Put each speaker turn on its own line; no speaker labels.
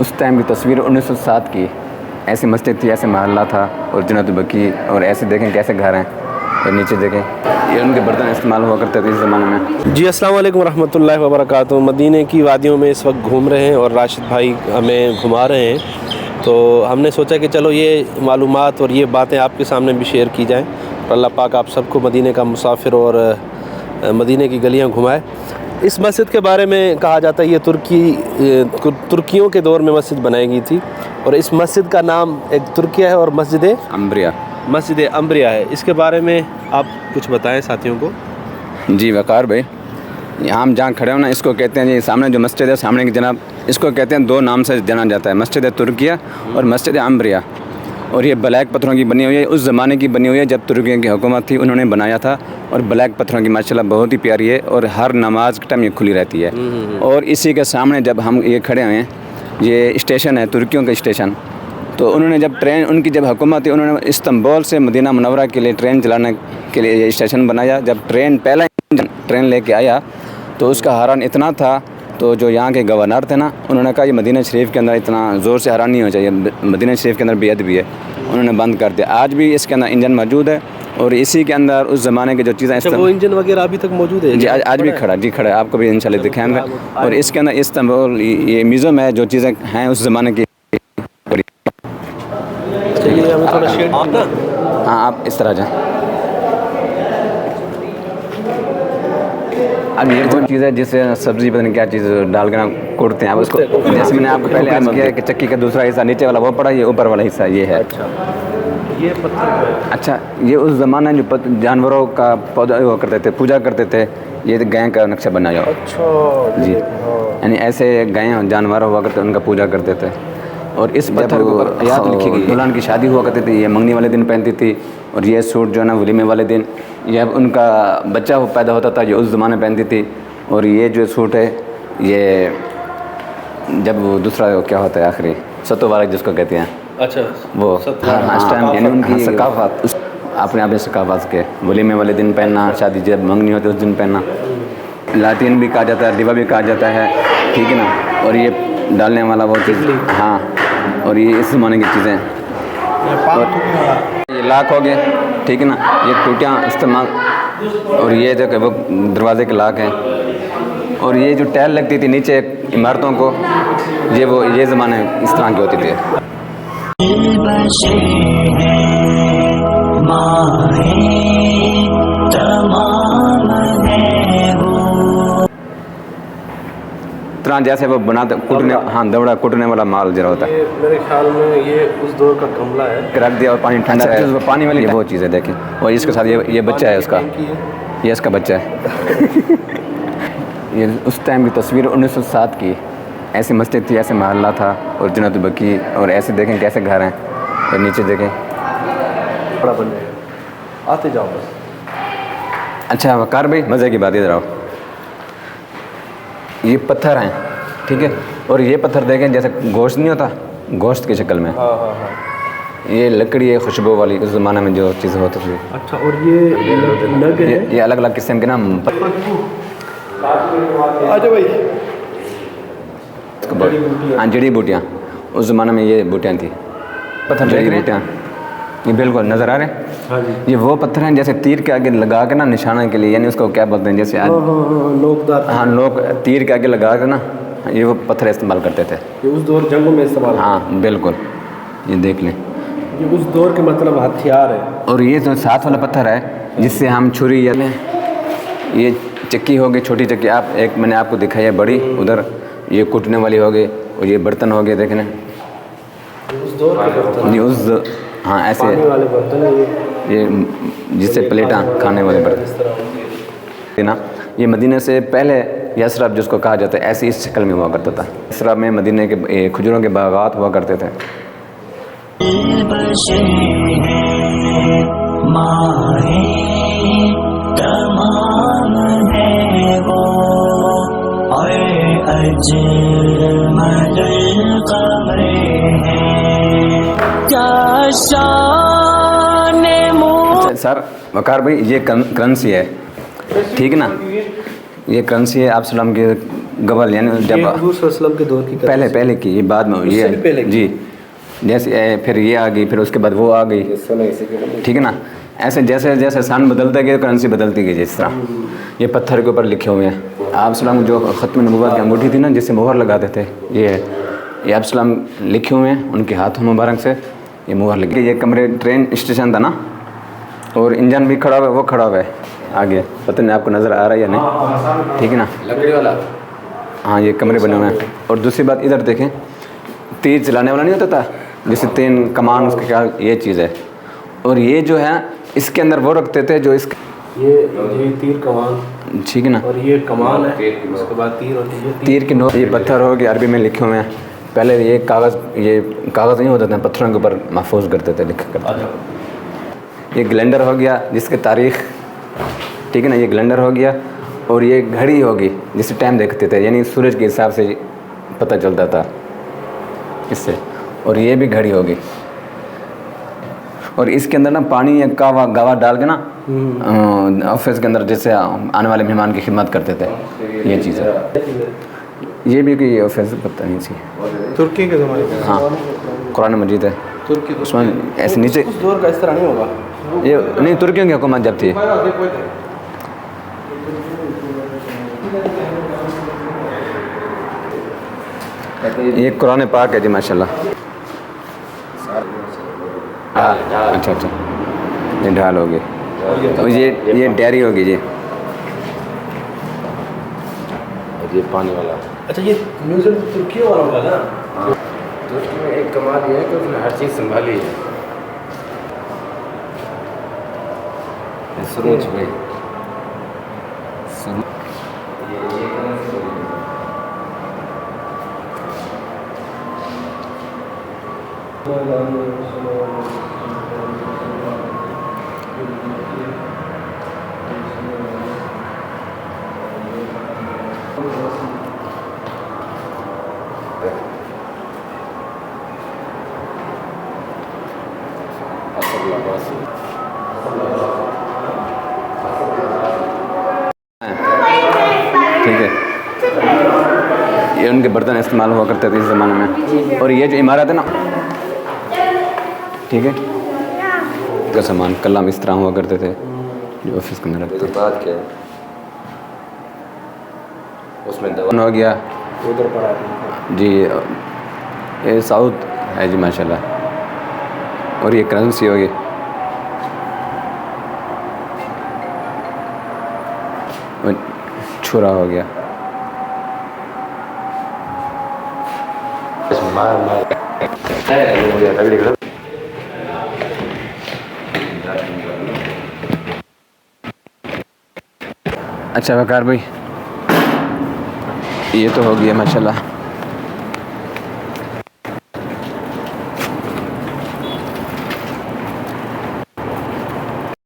उस टाइम की तस्वीर 1907 की। ऐसी मस्जिद थी, ऐसे मोहल्ला था और जन्नतुल बकी, और ऐसे देखें कैसे घर हैं, और नीचे देखें ये उनके बर्तन इस्तेमाल हुआ करते थे इस ज़माने में।
जी अस्सलाम वालेकुम रहमतुल्लाहि व बरकातुहू। मदीने की वादियों में इस वक्त घूम रहे हैं और राशिद भाई हमें घुमा रहे हैं, तो हमने सोचा कि चलो ये मालूमात और ये बातें आपके सामने भी शेयर की जाएँ। और अल्लाह पाक आप सबको मदीने का मुसाफिर और मदीने की गलियाँ घुमाए। इस मस्जिद के बारे में कहा जाता है ये तुर्कियों के दौर में मस्जिद बनाई गई थी, और इस मस्जिद का नाम एक तुर्किया है और मस्जिद अम्ब्रिया है। इसके बारे में आप कुछ बताएं साथियों को।
जी वकार भाई, यहाँ हम जहाँ खड़े हो ना, इसको कहते हैं जी, सामने जो मस्जिद है सामने की जनाब, इसको कहते हैं, दो नाम से जाना जाता है, मस्जिद तुर्किया और मस्जिद अम्ब्रिया। और ये ब्लैक पत्थरों की बनी हुई है, उस ज़माने की बनी हुई है जब तुर्किया की हुकूमत थी, उन्होंने बनाया था। और ब्लैक पत्थरों की माशाल्लाह बहुत ही प्यारी है, और हर नमाज के टाइम ये खुली रहती है। और इसी के सामने जब हम ये खड़े हुए हैं, ये स्टेशन है तुर्कियों का स्टेशन। तो उन्होंने जब ट्रेन, उनकी जब हुकूमत थी, उन्होंने इस्तांबुल से मदीना मुनव्वरा के लिए ट्रेन चलाने के लिए ये स्टेशन बनाया। जब पहला ट्रेन लेके आया तो उसका हरान इतना था, तो जो यहाँ के गवर्नर थे ना, उन्होंने कहा ये मदीना शरीफ के अंदर इतना ज़ोर से हरान नहीं होना चाहिए, मदीना शरीफ के अंदर बेअदबी भी है, उन्होंने बंद कर दिया। आज भी इसके अंदर इंजन मौजूद है, और इसी के अंदर उस ज़माने की जो चीज़ें,
वो इंजन वगैरह अभी तक मौजूद है
जी, आज भी खड़ा है, आपको भी इंशाल्लाह दिखाएंगे। और इसके अंदर इस्तांबुल ये म्यूज़ियम है, जो चीज़ें हैं उस ज़माने की। हाँ, आप इस तरह जाएँ। अब ये वो चीज़ है जिससे सब्ज़ी पता नहीं क्या चीज़ डाल के ना कूटते हैं। अब उसको, जैसे मैंने आपको पहले अर्ज़ किया है कि चक्की का दूसरा हिस्सा नीचे वाला वो पड़ा, ये ऊपर वाला हिस्सा ये है।
ये पत्थर,
अच्छा, ये उस ज़माने जो जानवरों का पौधा वो करते थे, पूजा करते थे, ये गाय का नक्शा बनाया।
अच्छा
जी, यानी ऐसे गाय जानवर हुआ करते, उनका पूजा करते थे। और इस पत्थर को आयत लिखी गई, दुल्हन की शादी हुआ करती थी, ये मंगनी वाले दिन पहनती थी। और ये सूट जो है ना वलीमे वाले दिन, ये उनका बच्चा पैदा होता था, ये उस ज़माने पहनती थी। और ये जो सूट है, ये जब वो दूसरा क्या होता है आखिरी सतो वाला जिसको कहते हैं,
अच्छा
वो हाँ इस टाइम यानी उनकी सकाफत, अपने आप सकाफत के वलीमे वाले दिन पहनना, शादी जब मंगनी होती है उस दिन पहनना। लातीन भी कहा जाता है, डिबा भी कहा जाता है, ठीक है ना। और ये डालने वाला वो चीज़, हाँ, और ये इस ज़माने की चीज़ें। और ये लाक हो गए, ठीक है ना, ये टूटियाँ इस्तेमाल। और ये जो वो दरवाजे के लाक हैं। और ये जो टाइल लगती थी नीचे इमारतों को, ये ज़माने इस तरह की होती थी। तरह जैसे वो बनाते कुटने, हाँ, दौड़ा कुटने वाला माल जरा होता है।
मेरे ख्याल में ये उस दौर का गमला है,
रख दिया और पानी ठंडा है, पानी वाली वो चीज़ है देखिए। और इसके साथ ये बच्चा है उसका, ये इसका बच्चा है। ये उस टाइम की तस्वीर 1907 की। ऐसी मस्जिद थी, ऐसे मोहल्ला था और जन्नतुल बकी, और ऐसे देखें कैसे घर हैं, और नीचे देखें
बड़ा बन जाएगा। आते जाओ बस।
अच्छा वकार भाई, मज़े की बात इधर आओ। ये पत्थर हैं, ठीक है, और ये पत्थर देखें जैसे गोश्त नहीं होता, गोश्त की शक्ल में।
हाँ।
ये लकड़ी है खुशबू वाली, उस ज़माने में जो चीज़ होती थी।
अच्छा, और ये नग है,
ये अलग अलग किस्म के ना हाँ, जड़ी बूटियाँ, उस ज़माने में ये बूटियाँ थी, पत्थर जड़ी बूटियाँ। ये बिल्कुल नज़र आ रहे हैं।
हाँ जी।
ये वो पत्थर हैं जैसे तीर के आगे लगा के ना निशाना के लिए, यानी उसको क्या बोलते हैं, जैसे आज
नोकदार,
हाँ, लोग तीर के आगे लगा के ना ये वो पत्थर इस्तेमाल करते थे।
ये उस दौर जंगों में इस्तेमाल,
हाँ बिल्कुल, ये देख लें,
ये उस दौर के मतलब हथियार है।
और ये जो साथ वाला पत्थर है जिससे हम छुरी या ये चक्की हो गई, छोटी चक्की, आप एक मैंने आपको दिखाई है बड़ी उधर, ये कुटने वाली हो गई, और ये बर्तन हो गए देखने,
उस दौर के बर्तन,
ये उस, हाँ ऐसे
वाले बर्तन है
ये जिससे प्लेटां खाने वाले बर्तन ना। ये मदीने से पहले यसरब जिसको कहा जाता है, ऐसी इस शक्ल में हुआ करता था। यसरब में मदीने के खजूरों के बागात हुआ करते थे। सर वकार भाई, ये करेंसी है, ठीक है ना, ये करेंसी है आप सलाम के गबल यानी
ये
जब
हुजूर सल्लल्लाहु अलैहि वसल्लम के दौर की
पहले की, ये बाद में
उससे भी पहले की?
जी, जैसे फिर ये आ गई, फिर उसके बाद वो आ गई, ठीक है ना। ऐसे जैसे जैसे सान बदलते गए करेंसी बदलती गई जिस तरह। ये पत्थर के ऊपर लिखे हुए हैं। आप सलाम जो ख़त्म नबूवत की अंगूठी थी ना, जिससे मोहर लगाते थे, ये है। ये आप सलाम लिखे हुए हैं, उनके हाथों मुबारक से ये मोहर लगी। ये कमरे ट्रेन स्टेशन था ना, और इंजन भी खड़ा हुआ है, वो खड़ा हुआ है आगे, पता नहीं आपको नज़र आ रहा है या नहीं, ठीक है ना, लकड़ी वाला। हाँ, ये कमरे बने हुए हैं। और दूसरी बात इधर देखें, तीर चलाने वाला नहीं होता था, जैसे तीन कमान, उसका क्या, ये चीज़ है। और ये जो है इसके अंदर वो रखते थे जो इसके,
ये तीर कमान,
ठीक है ना,
और ये कमान है, उसके बाद तीर होती है।
तीर के नोक, ये पत्थर हो गए, अरबी में लिखे हुए हैं। पहले ये कागज़ नहीं होता था, पत्थरों के ऊपर महफूज करते थे, लिख कर। ये ग्लेंडर हो गया जिसकी तारीख़, ठीक है ना, ये ग्लेंडर हो गया। और ये घड़ी होगी जिससे टाइम देखते थे, यानी सूरज के हिसाब से पता चलता था इससे। और ये भी घड़ी होगी। और इसके अंदर ना पानी या गावा डाल के ना ऑफिस के अंदर जैसे आने वाले मेहमान की खिदमत करते थे, ये चीज़ है। ये भी कोई ऑफिस पता नहीं सी,
तुर्की के ज़माने में।
हाँ, कुरान मजीद है
तुर्की
उसमें ऐसे नीचे।
उस दौर का इस तरह नहीं होगा।
ये नहीं, तुर्कियों की हुकूमत जब थी। ये कुरान पाक है जी, माशाल्लाह। अच्छा, ये ढाल होगी, और ये डायरी होगी जी,
ये पानी वाला।
अच्छा, ये म्यूजियम तुर्की वाला होगा ना?
हाँ, तुर्की में एक कमाल ये है कि उसने हर चीज़ संभाली है। सरोज भाई,
ठीक है। ये उनके बर्तन इस्तेमाल हुआ करते थे इस ज़माने में। और ये जो इमारत है ना, ठीक है, का सामान कलम इस तरह हुआ करते थे जो ऑफिस के अंदर रखते थे।
बात क्या है उसमें दवा
हो गया
उधर पड़ा
जी, ये साउथ है जी, माशाल्लाह। और ये करेंसी होगी, और छुरा हो गया। अच्छा वकार भाई, ये तो हो गया माशाल्लाह।